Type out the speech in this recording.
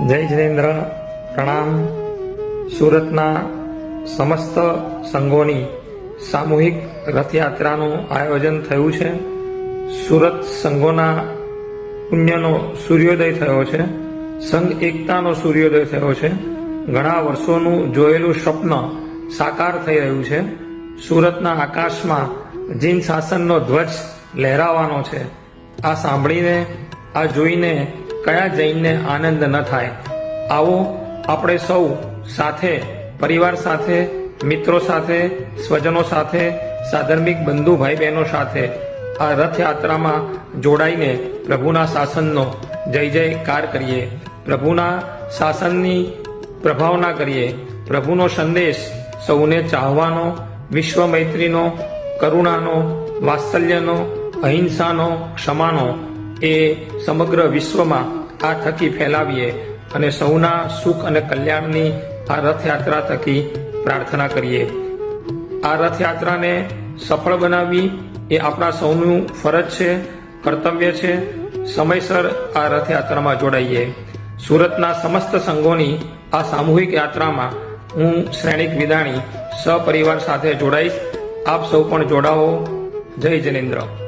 જય જિનેન્દ્ર, પ્રણામ. સુરતના સમસ્ત સંઘોની સામૂહિક રથયાત્રાનું આયોજન થયું છે. સુરત સંઘોના પુણ્યનો સૂર્યોદય થયો છે. સંઘ એકતાનો સૂર્યોદય થયો છે. ઘણા વર્ષોનું જોયેલું સ્વપ્ન સાકાર થઈ રહ્યું છે. સુરતના આકાશમાં જીન શાસનનો ધ્વજ લહેરાવાનો છે. આ સાંભળીને, આ જોઈને કયા જૈનને આનંદ ન થાય. આવો આપણે સૌ સાથે, પરિવાર સાથે, મિત્રો સાથે, સ્વજનો સાથે, સાધર્મિક બંધુ ભાઈ બહેનો સાથે આ રથયાત્રામાં જોડાઈને પ્રભુના શાસનનો જય જયકાર કરીએ. પ્રભુના શાસનની પ્રભાવના કરીએ. પ્રભુનો સંદેશ સૌને ચાહવાનો, વિશ્વ મૈત્રીનો, કરુણાનો, વાત્સલ્યનો, અહિંસાનો, ક્ષમાનો એ સમગ્ર વિશ્વમાં આ થકી ફેલાવીએ અને સૌના સુખ અને કલ્યાણની આ રથયાત્રા થકી પ્રાર્થના કરીએ. આ રથયાત્રાને સફળ બનાવવી એ આપણા સૌનું ફરજ છે, કર્તવ્ય છે. સમયસર આ રથયાત્રામાં જોડાઈએ. સુરતના સમસ્ત સંઘોની આ સામૂહિક યાત્રામાં હું શ્રેણિક વિદાણી સપરિવાર સાથે જોડાઈશ. આપ સૌ પણ જોડાવો. જય જિનેન્દ્ર.